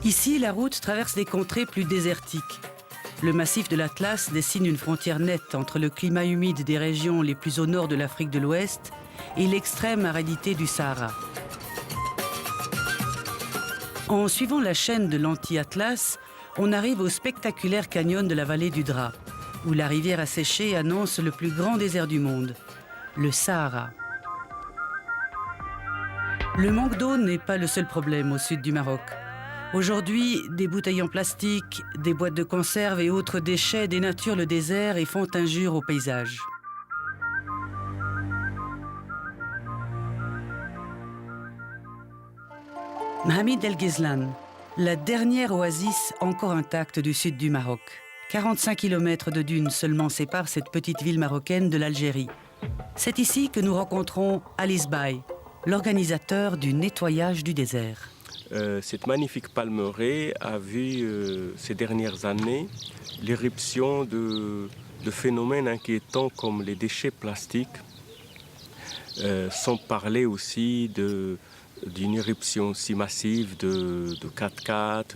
Ici, la route traverse des contrées plus désertiques. Le massif de l'Atlas dessine une frontière nette entre le climat humide des régions les plus au nord de l'Afrique de l'Ouest et l'extrême aridité du Sahara. En suivant la chaîne de l'anti-Atlas, on arrive au spectaculaire canyon de la vallée du Dra, où la rivière asséchée annonce le plus grand désert du monde, le Sahara. Le manque d'eau n'est pas le seul problème au sud du Maroc. Aujourd'hui, des bouteilles en plastique, des boîtes de conserve et autres déchets dénaturent le désert et font injure au paysage. Mohamed El Ghezlan, la dernière oasis encore intacte du sud du Maroc. 45 km de dunes seulement séparent cette petite ville marocaine de l'Algérie. C'est ici que nous rencontrons Alice Bay, l'organisateur du nettoyage du désert. Cette magnifique palmeraie a vu ces dernières années l'éruption de phénomènes inquiétants comme les déchets plastiques, sans parler aussi d'une éruption aussi massive de 4x4,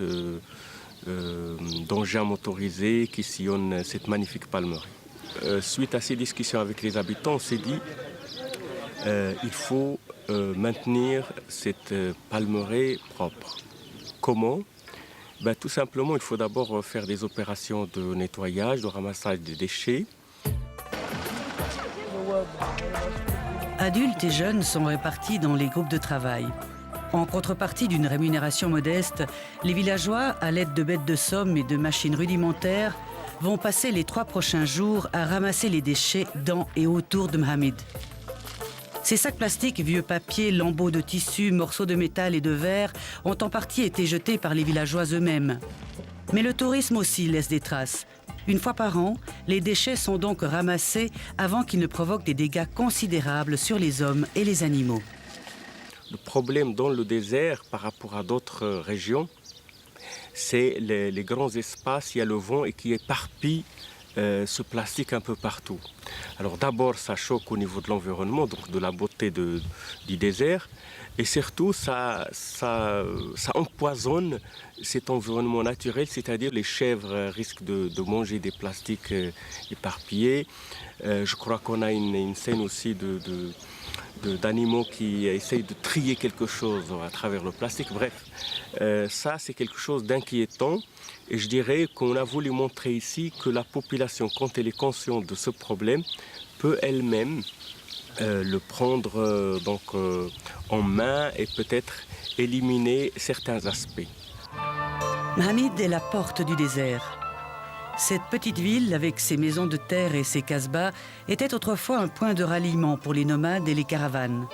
d'engins motorisés qui sillonnent cette magnifique palmeraie. Suite à ces discussions avec les habitants, on s'est dit il faut maintenir cette palmeraie propre. Comment? Tout simplement, il faut d'abord faire des opérations de nettoyage, de ramassage des déchets. Adultes et jeunes sont répartis dans les groupes de travail. En contrepartie d'une rémunération modeste, les villageois, à l'aide de bêtes de somme et de machines rudimentaires, vont passer les 3 prochains jours à ramasser les déchets dans et autour de Mohamed. Ces sacs plastiques, vieux papiers, lambeaux de tissu, morceaux de métal et de verre ont en partie été jetés par les villageois eux-mêmes. Mais le tourisme aussi laisse des traces. Une fois par an, les déchets sont donc ramassés avant qu'ils ne provoquent des dégâts considérables sur les hommes et les animaux. Le problème dans le désert par rapport à d'autres régions, c'est les grands espaces, il y a le vent et qui éparpille ce plastique un peu partout. Alors d'abord, ça choque au niveau de l'environnement, donc de la beauté du désert, et surtout, ça empoisonne cet environnement naturel, c'est-à-dire les chèvres risquent de manger des plastiques éparpillés. Je crois qu'on a une scène aussi d'animaux qui essayent de trier quelque chose à travers le plastique. Bref, ça c'est quelque chose d'inquiétant. Et je dirais qu'on a voulu montrer ici que la population, quand elle est consciente de ce problème, peut elle-même le prendre en main et peut-être éliminer certains aspects. Mohamed est la porte du désert. Cette petite ville, avec ses maisons de terre et ses casbahs, était autrefois un point de ralliement pour les nomades et les caravanes.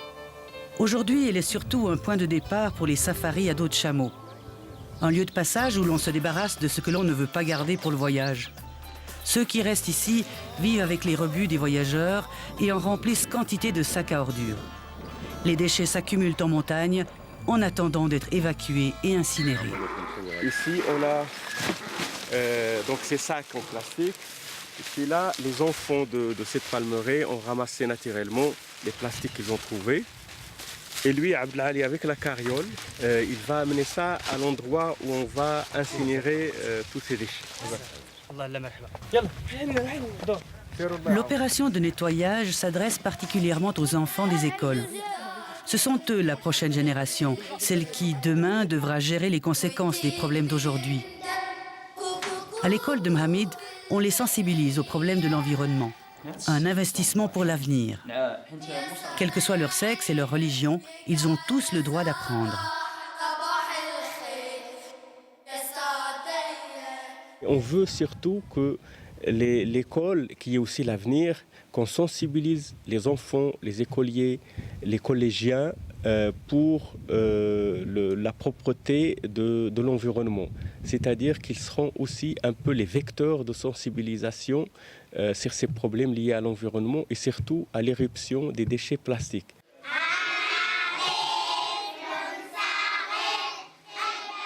Aujourd'hui, elle est surtout un point de départ pour les safaris à dos de chameau. Un lieu de passage où l'on se débarrasse de ce que l'on ne veut pas garder pour le voyage. Ceux qui restent ici vivent avec les rebuts des voyageurs et en remplissent quantité de sacs à ordures. Les déchets s'accumulent en montagne en attendant d'être évacués et incinérés. Ici, on a donc ces sacs en plastique. Et puis là, les enfants de cette palmeraie ont ramassé naturellement les plastiques qu'ils ont trouvés. Et lui, Abdelali, avec la carriole, il va amener ça à l'endroit où on va incinérer tous ces déchets. L'opération de nettoyage s'adresse particulièrement aux enfants des écoles. Ce sont eux la prochaine génération, celle qui, demain, devra gérer les conséquences des problèmes d'aujourd'hui. À l'école de Mohamed, on les sensibilise aux problèmes de l'environnement. Un investissement pour l'avenir. Quel que soit leur sexe et leur religion, ils ont tous le droit d'apprendre. On veut surtout que l'école, qui est aussi l'avenir, qu'on sensibilise les enfants, les écoliers, les collégiens pour la propreté de l'environnement. C'est-à-dire qu'ils seront aussi un peu les vecteurs de sensibilisation sur ces problèmes liés à l'environnement et surtout à l'éruption des déchets plastiques.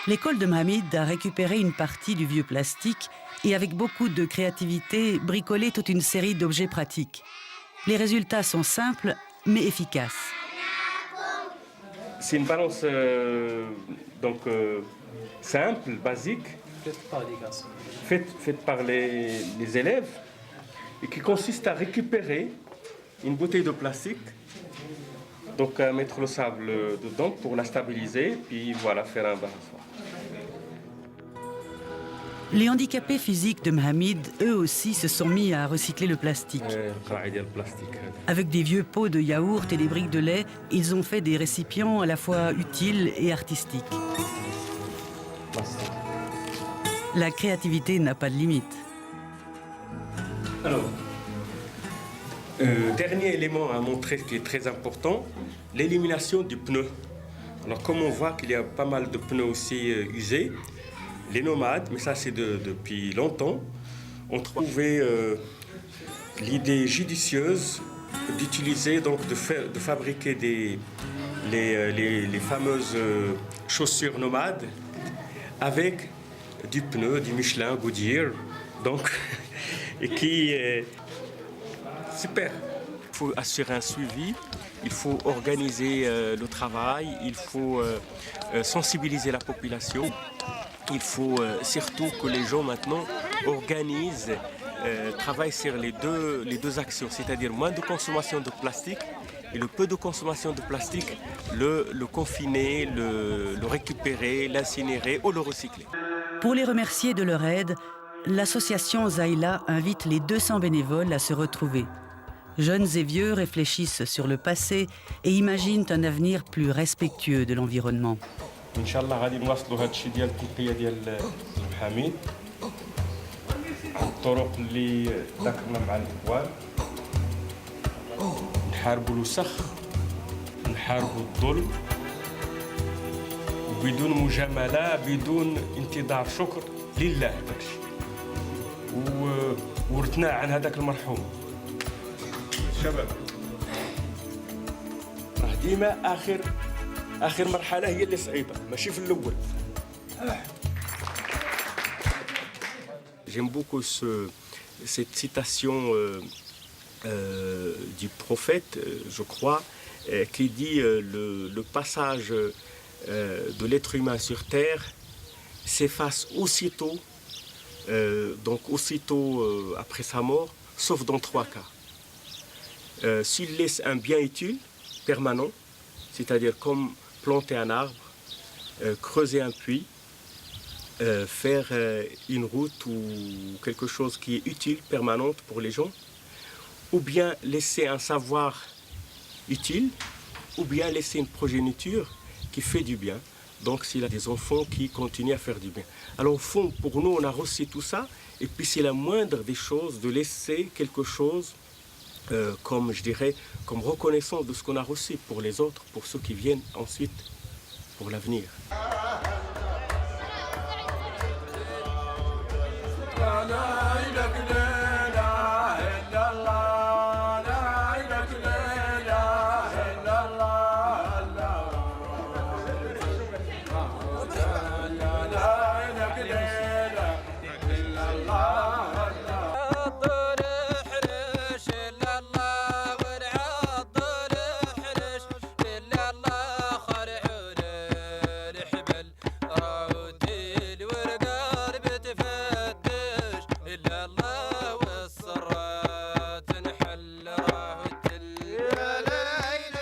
L'école de Mohamed a récupéré une partie du vieux plastique et avec beaucoup de créativité bricolé toute une série d'objets pratiques. Les résultats sont simples mais efficaces. C'est une balance simple, basique, faite par les élèves, et qui consiste à récupérer une bouteille de plastique, donc à mettre le sable dedans pour la stabiliser, puis voilà, faire un balançoire. Les handicapés physiques de Mohamed, eux aussi, se sont mis à recycler le plastique. Avec des vieux pots de yaourt et des briques de lait, ils ont fait des récipients à la fois utiles et artistiques. La créativité n'a pas de limite. Alors, dernier élément à montrer qui est très important, l'élimination du pneu. Alors, comme on voit qu'il y a pas mal de pneus aussi usés, les nomades, mais ça c'est depuis longtemps, ont trouvé l'idée judicieuse d'utiliser, donc de fabriquer les fameuses chaussures nomades avec du pneu, du Michelin, Goodyear, donc, et qui est super. Il faut assurer un suivi, il faut organiser le travail, il faut sensibiliser la population. Il faut surtout que les gens maintenant organisent, travaillent sur les deux actions, c'est-à-dire moins de consommation de plastique et le peu de consommation de plastique, le confiner, le récupérer, l'incinérer ou le recycler. Pour les remercier de leur aide, l'association Zaïla invite les 200 bénévoles à se retrouver. Jeunes et vieux réfléchissent sur le passé et imaginent un avenir plus respectueux de l'environnement. ان شاء الله غادي نواصلوا هذا الشيء ديال التنقيه ديال المحامين الطرق اللي ذكرنا مع الاخوان نحاربوا الوسخ نحاربوا الظلم بدون مجامله بدون انتظار شكر لله داكشي ورثناه عن هذاك المرحوم شباب راه ديما آخر مرحلة هي اللي صعيبة ماشي في الأول. J'aime beaucoup cette citation du prophète, je crois, qui dit le passage de l'être humain sur Terre s'efface aussitôt, donc aussitôt après sa mort, sauf dans 3 cas. S'il laisse un bien utile, permanent, c'est-à-dire comme planter un arbre, creuser un puits, faire une route ou quelque chose qui est utile, permanente pour les gens, ou bien laisser un savoir utile, ou bien laisser une progéniture qui fait du bien. Donc s'il a des enfants qui continuent à faire du bien. Alors au fond, pour nous, on a reçu tout ça, et puis c'est la moindre des choses de laisser quelque chose comme, je dirais, comme reconnaissance de ce qu'on a reçu pour les autres, pour ceux qui viennent ensuite, pour l'avenir.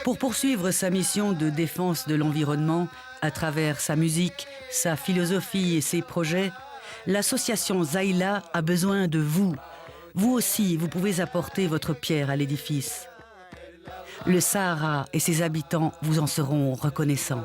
Pour poursuivre sa mission de défense de l'environnement à travers sa musique, sa philosophie et ses projets, l'association Zaïla a besoin de vous. Vous aussi, vous pouvez apporter votre pierre à l'édifice. Le Sahara et ses habitants vous en seront reconnaissants.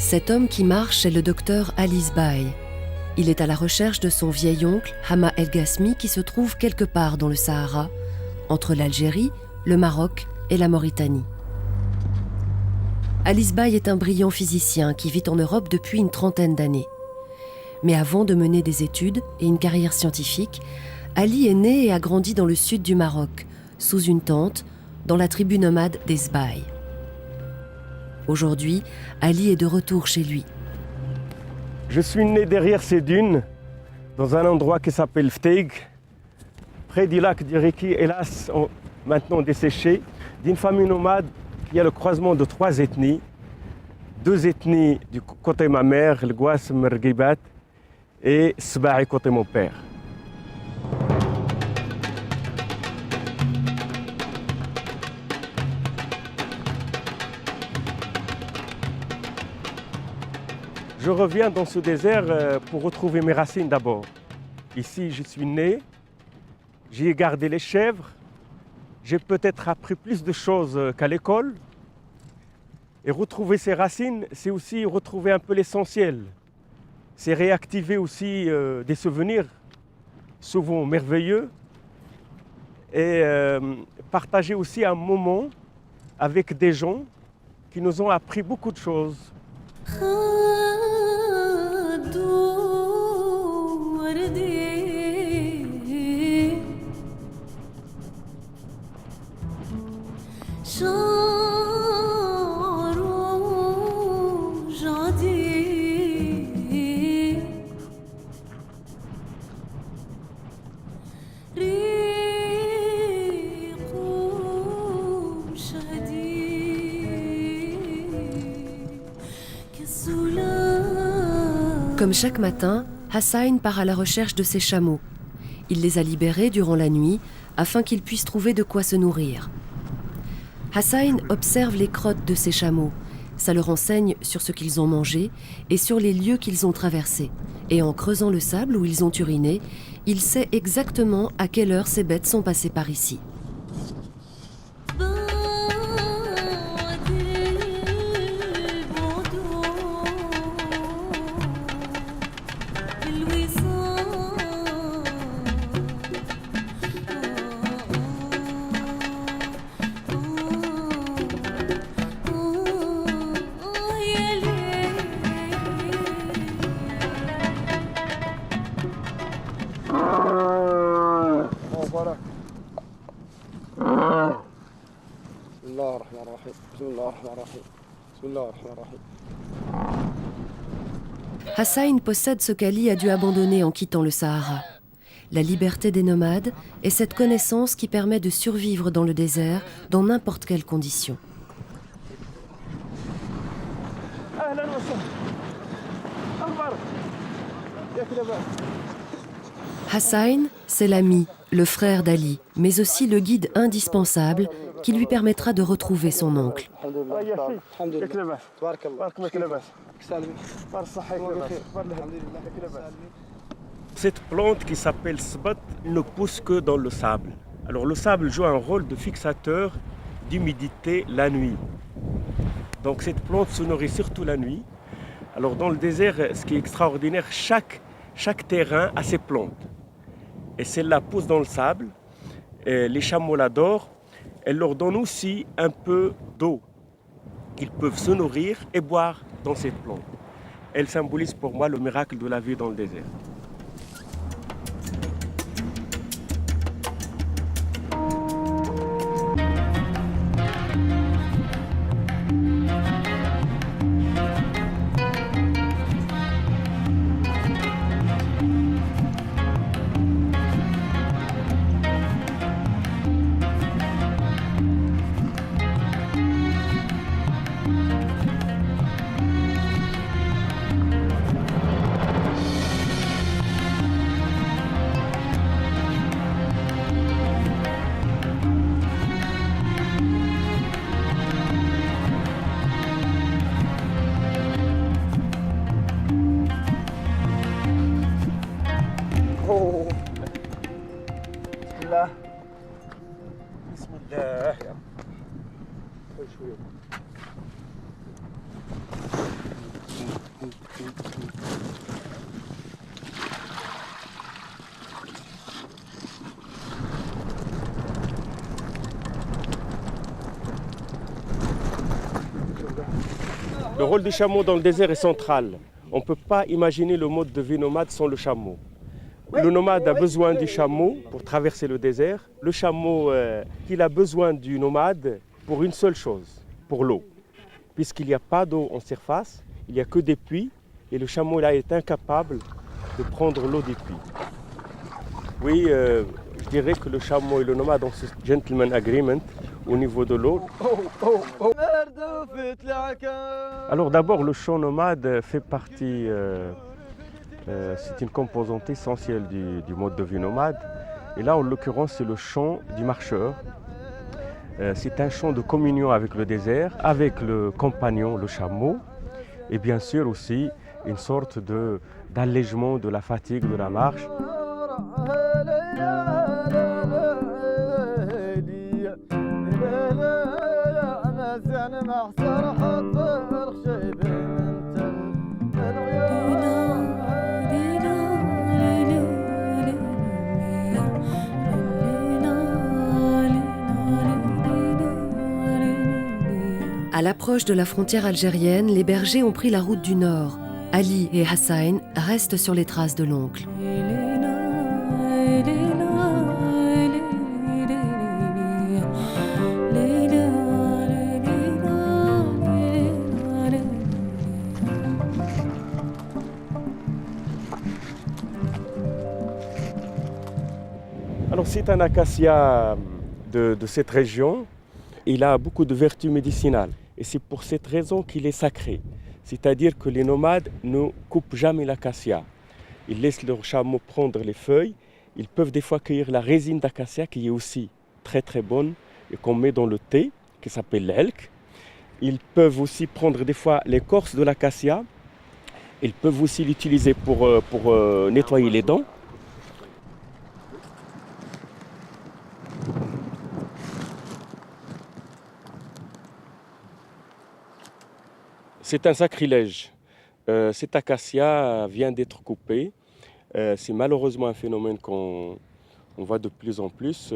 Cet homme qui marche est le docteur Ali Sbaï. Il est à la recherche de son vieil oncle, Hama El Ghasmi, qui se trouve quelque part dans le Sahara, entre l'Algérie, le Maroc et la Mauritanie. Ali Sbaï est un brillant physicien qui vit en Europe depuis une trentaine d'années. Mais avant de mener des études et une carrière scientifique, Ali est né et a grandi dans le sud du Maroc, sous une tente, dans la tribu nomade des Sbaï. Aujourd'hui, Ali est de retour chez lui. Je suis né derrière ces dunes, dans un endroit qui s'appelle Fteig, près du lac d'Iriki, hélas maintenant desséché, d'une famille nomade qui a le croisement de 3 ethnies. 2 ethnies du côté de ma mère, le Gouassem Rgibat, et Sbaï côté de mon père. Je reviens dans ce désert pour retrouver mes racines d'abord. Ici, je suis né, j'y ai gardé les chèvres, j'ai peut-être appris plus de choses qu'à l'école. Et retrouver ces racines, c'est aussi retrouver un peu l'essentiel. C'est réactiver aussi des souvenirs souvent merveilleux et partager aussi un moment avec des gens qui nous ont appris beaucoup de choses. Comme chaque matin, Hassain part à la recherche de ses chameaux. Il les a libérés durant la nuit afin qu'ils puissent trouver de quoi se nourrir. Hassain observe les crottes de ses chameaux. Ça le renseigne sur ce qu'ils ont mangé et sur les lieux qu'ils ont traversés. Et en creusant le sable où ils ont uriné, il sait exactement à quelle heure ces bêtes sont passées par ici. Hassain possède ce qu'Ali a dû abandonner en quittant le Sahara. La liberté des nomades est cette connaissance qui permet de survivre dans le désert dans n'importe quelle condition. Hassain, c'est l'ami, le frère d'Ali, mais aussi le guide indispensable qui lui permettra de retrouver son oncle. Cette plante qui s'appelle sbat ne pousse que dans le sable. Alors le sable joue un rôle de fixateur d'humidité la nuit. Donc cette plante se nourrit surtout la nuit. Alors dans le désert, ce qui est extraordinaire, chaque terrain a ses plantes. Et celle-là pousse dans le sable. Et les chameaux l'adorent. Elle leur donne aussi un peu d'eau qu'ils peuvent se nourrir et boire dans cette plante. Elle symbolise pour moi le miracle de la vie dans le désert. Le rôle du chameau dans le désert est central. On ne peut pas imaginer le mode de vie nomade sans le chameau. Le nomade a besoin du chameau pour traverser le désert. Le chameau, il a besoin du nomade pour une seule chose, pour l'eau. Puisqu'il n'y a pas d'eau en surface, il n'y a que des puits et le chameau là est incapable de prendre l'eau des puits. Oui, je dirais que le chameau et le nomade ont ce gentleman agreement au niveau de l'eau. Alors d'abord, le chant nomade fait partie, c'est une composante essentielle du mode de vie nomade. Et là, en l'occurrence, c'est le chant du marcheur. C'est un chant de communion avec le désert, avec le compagnon, le chameau, et bien sûr aussi une sorte d'allègement de la fatigue de la marche. À l'approche de la frontière algérienne, les bergers ont pris la route du nord. Ali et Hassain restent sur les traces de l'oncle. Alors c'est un acacia de cette région. Il a beaucoup de vertus médicinales et c'est pour cette raison qu'il est sacré. C'est-à-dire que les nomades ne coupent jamais l'acacia. Ils laissent leurs chameaux prendre les feuilles. Ils peuvent des fois cueillir la résine d'acacia qui est aussi très très bonne et qu'on met dans le thé, qui s'appelle l'elk. Ils peuvent aussi prendre des fois l'écorce de l'acacia. Ils peuvent aussi l'utiliser pour nettoyer les dents. C'est un sacrilège. Cet acacia vient d'être coupé. C'est malheureusement un phénomène qu'on voit de plus en plus.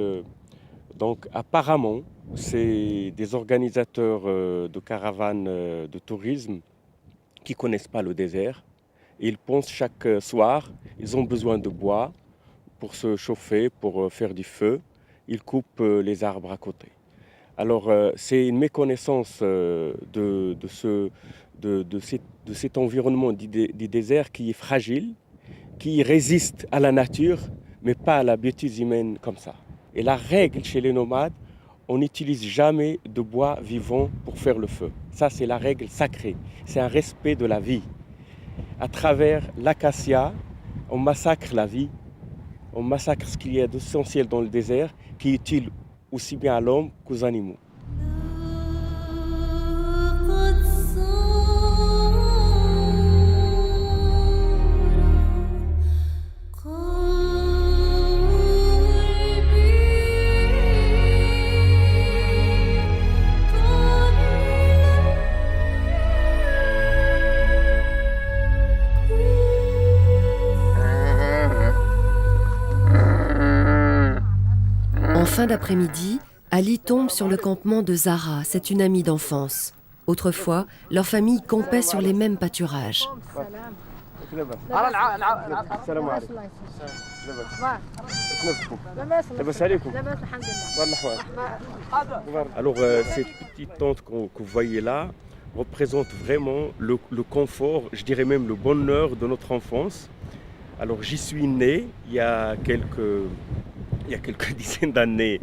Donc apparemment, c'est des organisateurs de caravanes de tourisme qui ne connaissent pas le désert. Ils pensent chaque soir, ils ont besoin de bois pour se chauffer, pour faire du feu. Ils coupent les arbres à côté. Alors c'est une méconnaissance de cet environnement du désert qui est fragile, qui résiste à la nature, mais pas à la bêtise humaine comme ça. Et la règle chez les nomades, on n'utilise jamais de bois vivant pour faire le feu. Ça, c'est la règle sacrée. C'est un respect de la vie. À travers l'acacia, on massacre la vie, on massacre ce qu'il y a d'essentiel dans le désert, qui est utile aussi bien à l'homme qu'aux animaux. En fin d'après-midi, Ali tombe sur le campement de Zahra, c'est une amie d'enfance. Autrefois, leur famille campait sur les mêmes pâturages. Alors, cette petite tente que vous voyez là représente vraiment le confort, je dirais même le bonheur de notre enfance. Alors, j'y suis né il y a quelques dizaines d'années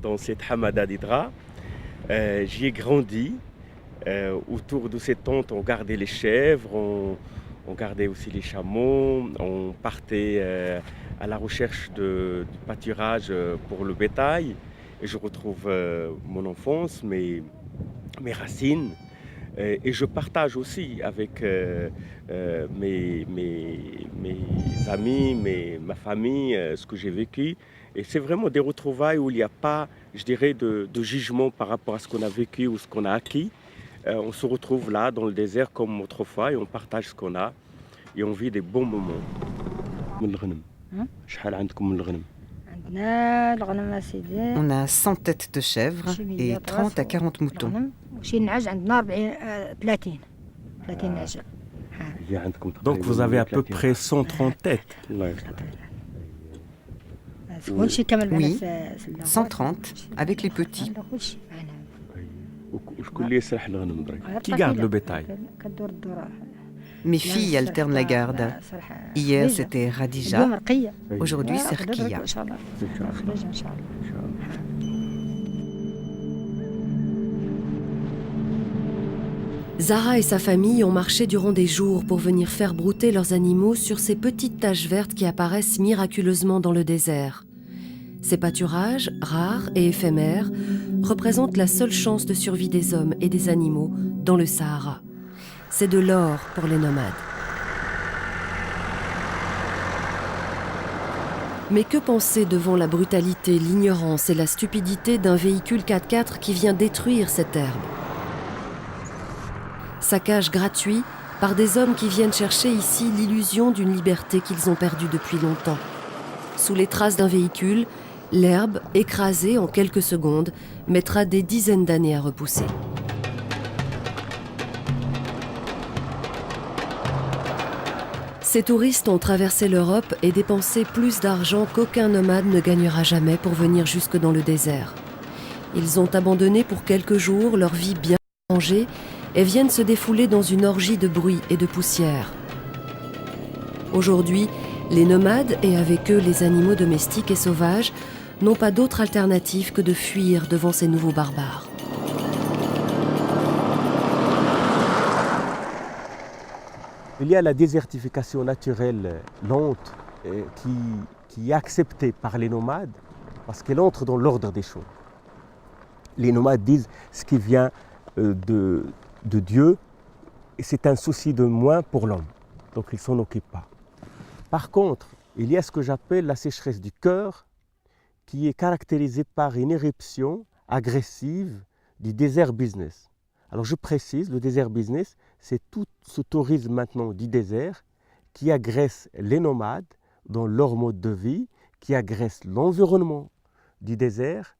dans cette hamada d'Hydra. J'y ai grandi. Autour de cette tente, on gardait les chèvres, on gardait aussi les chameaux, on partait à la recherche du pâturage pour le bétail. Et je retrouve mon enfance, mes racines. Et je partage aussi avec mes amis, ma famille, ce que j'ai vécu. Et c'est vraiment des retrouvailles où il n'y a pas, je dirais, de jugement par rapport à ce qu'on a vécu ou ce qu'on a acquis. On se retrouve là dans le désert comme autrefois et on partage ce qu'on a et on vit des bons moments. On a 100 têtes de chèvres et 30 à 40 moutons. Donc vous avez à peu près 130 têtes. Oui, 130 avec les petits. Qui garde le bétail? Mes filles alternent la garde. Hier, c'était Radija. Aujourd'hui, c'est Rkia. Zahra et sa famille ont marché durant des jours pour venir faire brouter leurs animaux sur ces petites taches vertes qui apparaissent miraculeusement dans le désert. Ces pâturages, rares et éphémères, représentent la seule chance de survie des hommes et des animaux dans le Sahara. C'est de l'or pour les nomades. Mais que penser devant la brutalité, l'ignorance et la stupidité d'un véhicule 4x4 qui vient détruire cette herbe ? Saccage gratuit par des hommes qui viennent chercher ici l'illusion d'une liberté qu'ils ont perdue depuis longtemps. Sous les traces d'un véhicule, l'herbe, écrasée en quelques secondes, mettra des dizaines d'années à repousser. Ces touristes ont traversé l'Europe et dépensé plus d'argent qu'aucun nomade ne gagnera jamais pour venir jusque dans le désert. Ils ont abandonné pour quelques jours leur vie bien rangée et viennent se défouler dans une orgie de bruit et de poussière. Aujourd'hui, les nomades et avec eux les animaux domestiques et sauvages n'ont pas d'autre alternative que de fuir devant ces nouveaux barbares. Il y a la désertification naturelle lente qui est acceptée par les nomades parce qu'elle entre dans l'ordre des choses. Les nomades disent ce qui vient de Dieu et c'est un souci de moins pour l'homme. Donc ils ne s'en occupent pas. Par contre, il y a ce que j'appelle la sécheresse du cœur qui est caractérisée par une éruption agressive du désert business. Alors je précise, le désert business, c'est tout ce tourisme maintenant du désert qui agresse les nomades dans leur mode de vie, qui agresse l'environnement du désert,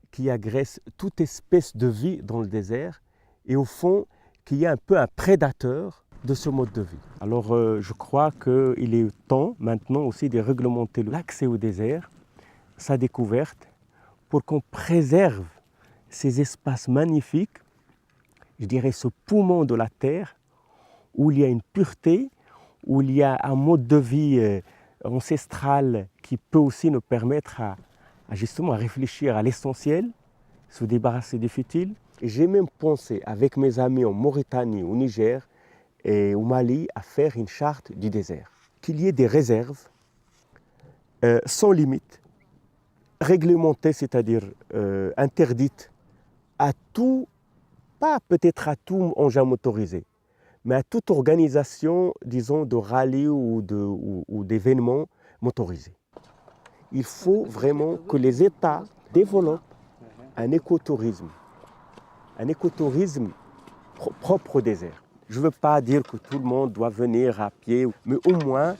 qui agresse toute espèce de vie dans le désert et au fond, qu'il y a un peu un prédateur de ce mode de vie. Alors je crois qu'il est temps maintenant aussi de réglementer l'accès au désert, sa découverte, pour qu'on préserve ces espaces magnifiques, je dirais ce poumon de la terre, où il y a une pureté, où il y a un mode de vie ancestral qui peut aussi nous permettre justement à réfléchir à l'essentiel, se débarrasser des futiles. Et j'ai même pensé avec mes amis en Mauritanie, au Niger et au Mali à faire une charte du désert. Qu'il y ait des réserves sans limite, réglementées, c'est-à-dire interdites à tout, pas peut-être à tout engin motorisé, mais à toute organisation, disons, de rallye ou d'événements motorisés. Il faut vraiment que les États développent un écotourisme propre au désert. Je ne veux pas dire que tout le monde doit venir à pied, mais au moins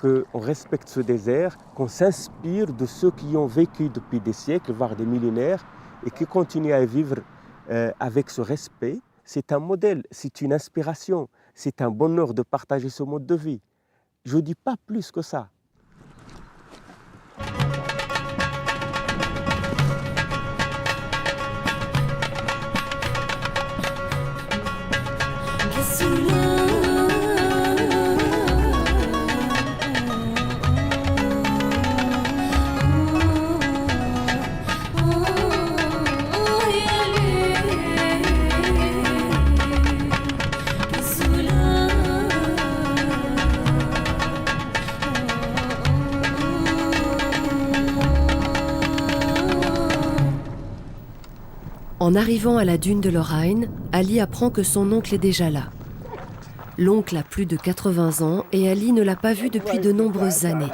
qu'on respecte ce désert, qu'on s'inspire de ceux qui ont vécu depuis des siècles, voire des millénaires, et qui continuent à vivre avec ce respect. C'est un modèle, c'est une inspiration, c'est un bonheur de partager ce mode de vie. Je ne dis pas plus que ça. En arrivant à la dune de l'Oraïne, Ali apprend que son oncle est déjà là. L'oncle a plus de 80 ans et Ali ne l'a pas vu depuis de nombreuses années.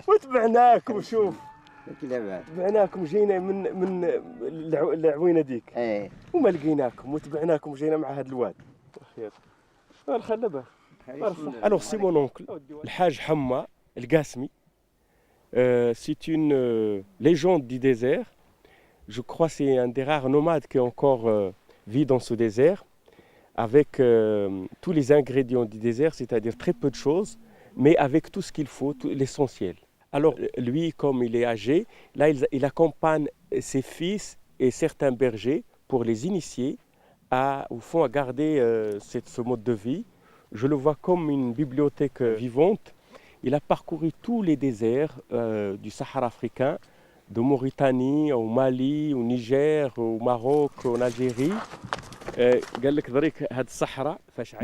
وتبعناكم شوف تبعناكم جينا من العوينه ديك وما لقيناكم وتبعناكم جينا مع هذا الواد خير الخلبه الوغ سي مون اونكل الحاج حما القاسمي c'est une légende du désert. Je crois que c'est un des rares nomades qui encore vit dans ce désert avec tous les ingrédients du désert, c'est-à-dire très peu de choses, mais avec tout ce qu'il faut, tout l'essentiel. Alors lui, comme il est âgé, là il accompagne ses fils et certains bergers pour les initier au fond à garder ce mode de vie. Je le vois comme une bibliothèque vivante. Il a parcouru tous les déserts du Sahara africain, de Mauritanie au Mali, au Niger, au Maroc, en Algérie.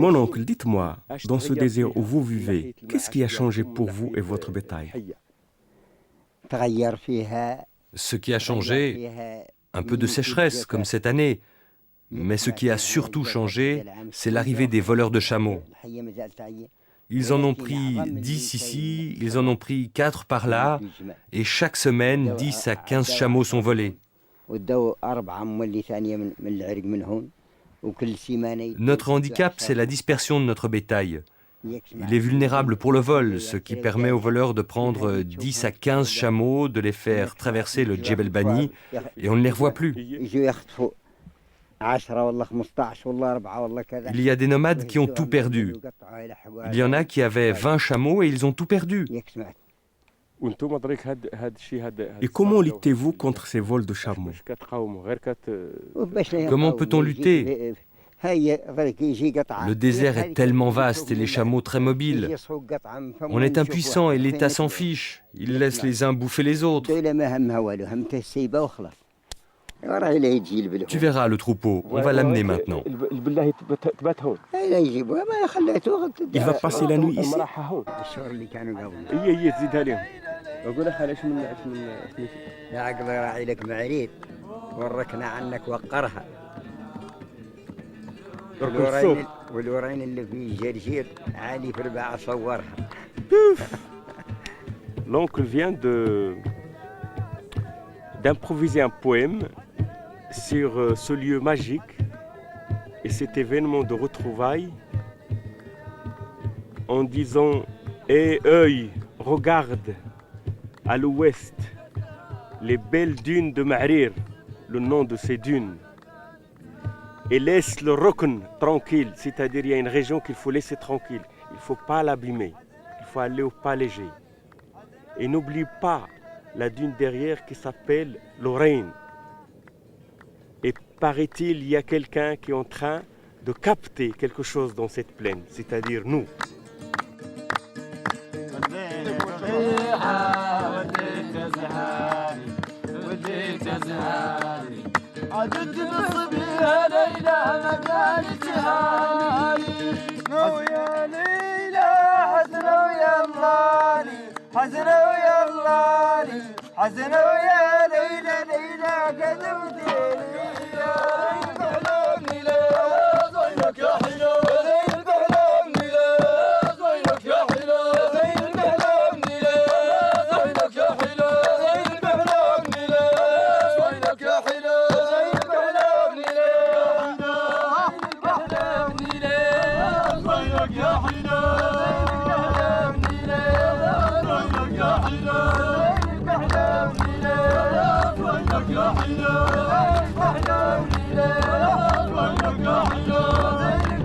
Mon oncle, dites-moi, dans ce désert où vous vivez, qu'est-ce qui a changé pour vous et votre bétail? Ce qui a changé, un peu de sécheresse, comme cette année. Mais ce qui a surtout changé, c'est l'arrivée des voleurs de chameaux. Ils en ont pris 10 ici, ils en ont pris 4 par là, et chaque semaine, 10 à 15 chameaux sont volés. Notre handicap, c'est la dispersion de notre bétail. Il est vulnérable pour le vol, ce qui permet aux voleurs de prendre 10 à 15 chameaux, de les faire traverser le Djebel Bani, et on ne les revoit plus. Il y a des nomades qui ont tout perdu. Il y en a qui avaient 20 chameaux et ils ont tout perdu. Et comment luttez-vous contre ces vols de chameaux? Comment peut-on lutter? Le désert est tellement vaste et les chameaux très mobiles. On est impuissant et l'État s'en fiche. Il laisse les uns bouffer les autres. Tu verras le troupeau, on va l'amener maintenant. Il va passer la nuit ici? L'oncle vient d'improviser un poème sur ce lieu magique et cet événement de retrouvailles en disant « Hé œil, regarde à l'ouest les belles dunes de Ma'rir, le nom de ces dunes, et laisse le Rukn tranquille, c'est-à-dire il y a une région qu'il faut laisser tranquille, il ne faut pas l'abîmer, il faut aller au pas léger. Et n'oublie pas la dune derrière qui s'appelle Lorraine. Et paraît-il, il y a quelqu'un qui est en train de capter quelque chose dans cette plaine, c'est-à-dire nous. حزنوا يا ليلى ليلى قدمتي كحلوني لا زينك يا حلو زين كحلوني لا زينك يا حلو زين كحلوني لا زينك يا حلو زين كحلوني لا زينك يا حلو زين كحلوني لا كحلوني لا زينك يا حلو زين كحلوني لا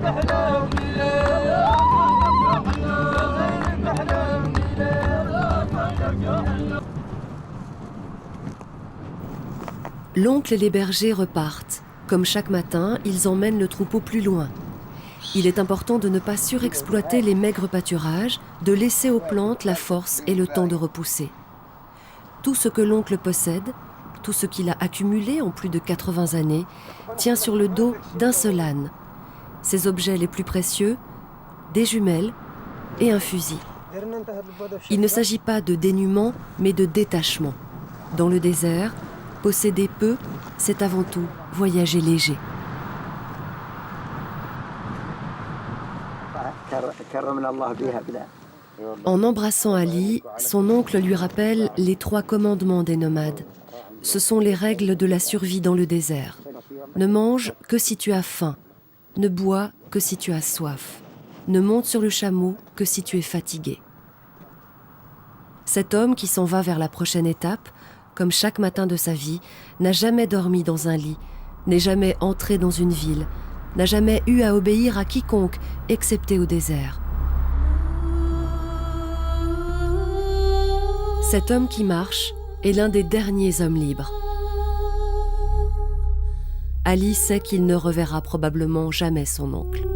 زينك يا حلو L'oncle et les bergers repartent. Comme chaque matin, ils emmènent le troupeau plus loin. Il est important de ne pas surexploiter les maigres pâturages, de laisser aux plantes la force et le temps de repousser. Tout ce que l'oncle possède, tout ce qu'il a accumulé en plus de 80 années, tient sur le dos d'un seul âne. Ses objets les plus précieux, des jumelles et un fusil. Il ne s'agit pas de dénuement, mais de détachement. Dans le désert, posséder peu, c'est avant tout voyager léger. En embrassant Ali, son oncle lui rappelle les 3 commandements des nomades. Ce sont les règles de la survie dans le désert. Ne mange que si tu as faim. Ne bois que si tu as soif. Ne monte sur le chameau que si tu es fatigué. Cet homme qui s'en va vers la prochaine étape, comme chaque matin de sa vie, n'a jamais dormi dans un lit, n'est jamais entré dans une ville, n'a jamais eu à obéir à quiconque, excepté au désert. Cet homme qui marche est l'un des derniers hommes libres. Ali sait qu'il ne reverra probablement jamais son oncle.